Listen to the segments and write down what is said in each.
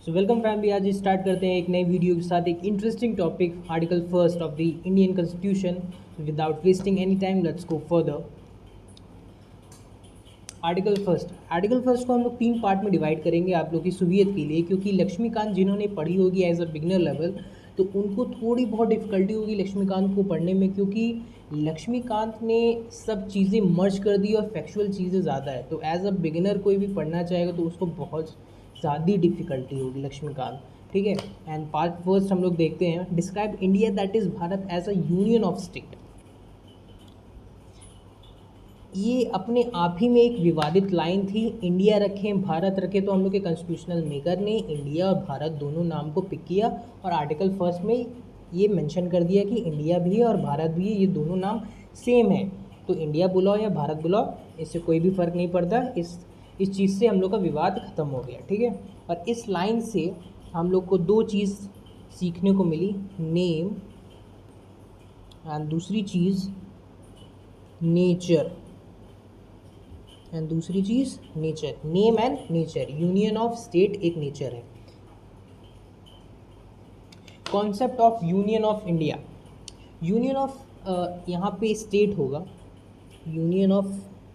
So welcome family. आज start करते हैं एक नई वीडियो के साथ एक interesting topic, article first of the Indian constitution. Without wasting any time let's go further. Article first को हम लोग 3 पार्ट में डिवाइड करेंगे आप लोग की सुविधा के लिए, क्योंकि लक्ष्मीकांत जिन्होंने पढ़ी होगी एज अ बिगनर लेवल तो उनको थोड़ी बहुत डिफ़िकल्टी होगी लक्ष्मीकांत को पढ़ने में, क्योंकि लक्ष्मीकांत ने सब चीज़ें मर्ज कर दी और फैक्चुअल चीज़ें ज़्यादा है। तो एज अ बिगिनर कोई भी पढ़ना चाहेगा तो उसको बहुत ज़्यादा डिफ़िकल्टी होगी लक्ष्मीकांत। ठीक है। एंड पार्ट फर्स्ट हम लोग देखते हैं, describe India that is Bharat as a union of state. ये अपने आप ही में एक विवादित लाइन थी। इंडिया रखें भारत रखें, तो हम लोग के कॉन्स्टिट्यूशनल मेकर ने इंडिया और भारत दोनों नाम को पिक किया और आर्टिकल फर्स्ट में ये मेंशन कर दिया कि इंडिया भी है और भारत भी है, ये दोनों नाम सेम है। तो इंडिया बुलाओ या भारत बुलाओ, इससे कोई भी फ़र्क नहीं पड़ता। इस चीज़ से हम लोग का विवाद ख़त्म हो गया। ठीक है। और इस लाइन से हम लोग को 2 चीज़ सीखने को मिली, नेम एंड दूसरी चीज़ नेचर। एंड दूसरी चीज़ nature, name and nature. Union of state एक नेचर है। Concept of union of India. Union of यहाँ पे स्टेट होगा, यूनियन ऑफ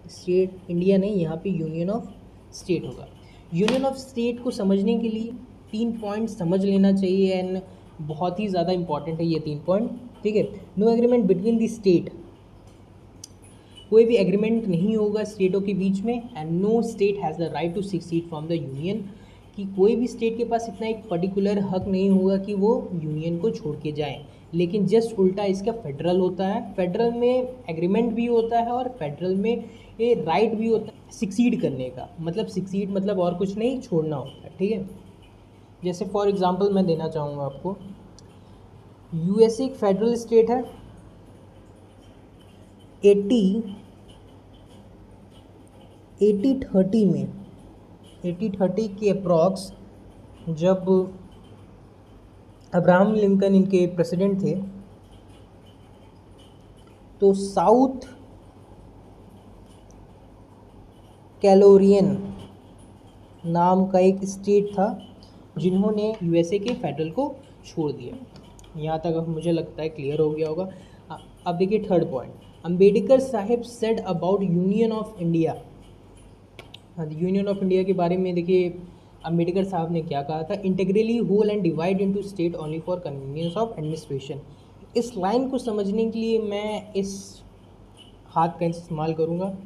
स्टेट इंडिया नहीं, यहाँ पे यूनियन ऑफ स्टेट होगा। यूनियन ऑफ स्टेट को समझने के लिए 3 पॉइंट समझ लेना चाहिए एंड बहुत ही ज़्यादा इंपॉर्टेंट है ये 3 पॉइंट। ठीक है। No agreement between the state, कोई भी एग्रीमेंट नहीं होगा स्टेटों के बीच में। And no state has the right to secede from the union, कि कोई भी स्टेट के पास इतना एक पर्टिकुलर हक नहीं होगा कि वो यूनियन को छोड़ के जाएं। लेकिन जस्ट उल्टा इसका फेडरल होता है। फेडरल में एग्रीमेंट भी होता है और फेडरल में ये राइट भी होता है सिक्सीड करने का। मतलब सिक्सीड मतलब और कुछ नहीं, छोड़ना होता है। ठीक है। जैसे फॉर एग्जांपल मैं देना चाहूँगा आपको, यूएसए एक फेडरल स्टेट है। 80-30 में 80-30 के अप्रॉक्स जब अब्राहम लिंकन इनके प्रेसिडेंट थे, तो साउथ कैलोरियन नाम का एक स्टेट था जिन्होंने यूएसए के फेडरल को छोड़ दिया। यहाँ तक अब मुझे लगता है क्लियर हो गया होगा। अब देखिए थर्ड पॉइंट, अंबेडकर साहब said about union of India. हाँ, यूनियन ऑफ इंडिया के बारे में देखिए अंबेडकर साहब ने क्या कहा था, integrally whole and divide into state only for convenience of administration. इस लाइन को समझने के लिए मैं इस हाथ का इस्तेमाल करूँगा।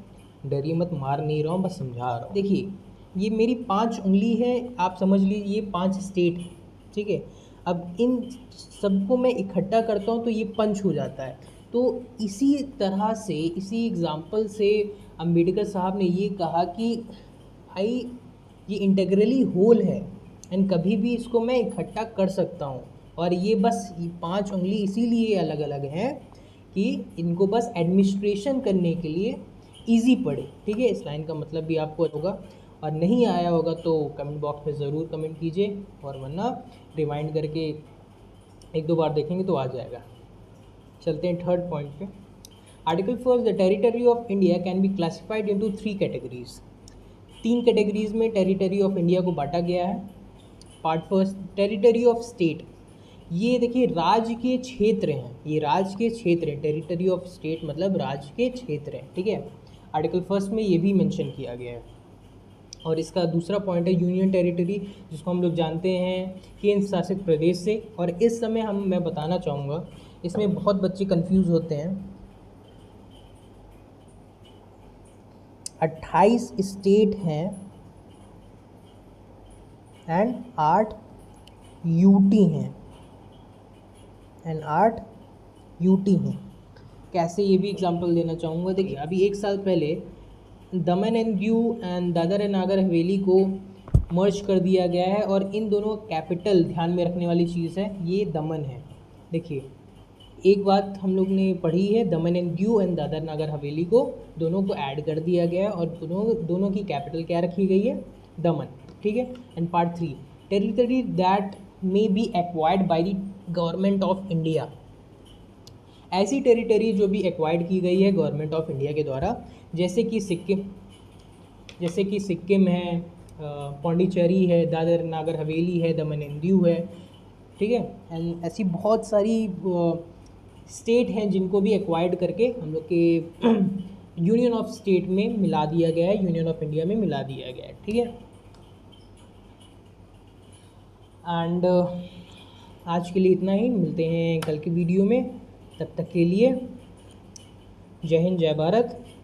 डरिए मत, मार नहीं रहा हूँ, बस समझा रहा हूँ। देखिए ये मेरी 5 उंगली है, आप समझ लीजिए ये 5 स्टेट है। ठीक है। अब इन सबको मैं इकट्ठा करता हूँ तो ये पंच हो जाता है। तो इसी तरह से, इसी एग्ज़ाम्पल से अंबेडकर साहब ने ये कहा कि भाई ये इंटेग्रली होल है एंड कभी भी इसको मैं इकट्ठा कर सकता हूँ। और ये बस 5 उंगली इसीलिए अलग अलग हैं कि इनको बस एडमिनिस्ट्रेशन करने के लिए ईजी पड़े। ठीक है। इस लाइन का मतलब भी आपको होगा, और नहीं आया होगा तो कमेंट बॉक्स में ज़रूर कमेंट कीजिए, और वरना रिवाइंड करके 1-2 बार देखेंगे तो आ जाएगा। चलते हैं थर्ड पॉइंट पे। Article first, the territory of India can be classified into 3 categories. 3 categories में टेरिटरी ऑफ इंडिया को बांटा गया है। Part first, territory of state. ये देखिए राज्य के क्षेत्र हैं, ये राज्य के क्षेत्र हैं। टेरिटरी ऑफ स्टेट मतलब राज्य के क्षेत्र हैं। ठीक है। आर्टिकल फर्स्ट में ये भी मेंशन किया गया है। और इसका दूसरा पॉइंट है यूनियन टेरिटरी, जिसको हम लोग जानते हैं केंद्र शासित प्रदेश से। और इस समय मैं बताना चाहूँगा, इसमें बहुत बच्चे कंफ्यूज होते हैं। 28 स्टेट हैं एंड 8 यूटी हैं कैसे, ये भी एग्जांपल देना चाहूँगा। देखिए अभी 1 साल पहले दमन and Diu and Dadar and Nagar Haveli को मर्ज कर दिया गया है, और इन दोनों कैपिटल ध्यान में रखने वाली चीज़ है, ये दमन है। देखिए एक बात हम लोग ने पढ़ी है, दमन एंड दीव एंड दादर नागर हवेली को दोनों को ऐड कर दिया गया है, और दोनों की कैपिटल क्या रखी गई है, दमन। ठीक है। And part 3, territory that may be acquired by the government of India. ऐसी टेरिटरी जो भी एक्वायर्ड की गई है गवर्नमेंट ऑफ इंडिया के द्वारा, जैसे कि सिक्किम है, पौंडीचेरी है, दादर नागर हवेली है, दमन एंड दीव है, ठीक है। एंड ऐसी बहुत सारी स्टेट हैं जिनको भी एक्वायर्ड करके हम लोग के यूनियन ऑफ स्टेट में मिला दिया गया है, यूनियन ऑफ इंडिया में मिला दिया गया है, ठीक है। एंड आज के लिए इतना ही, मिलते हैं कल की वीडियो में। तब तक के लिए जय हिंद, जय भारत।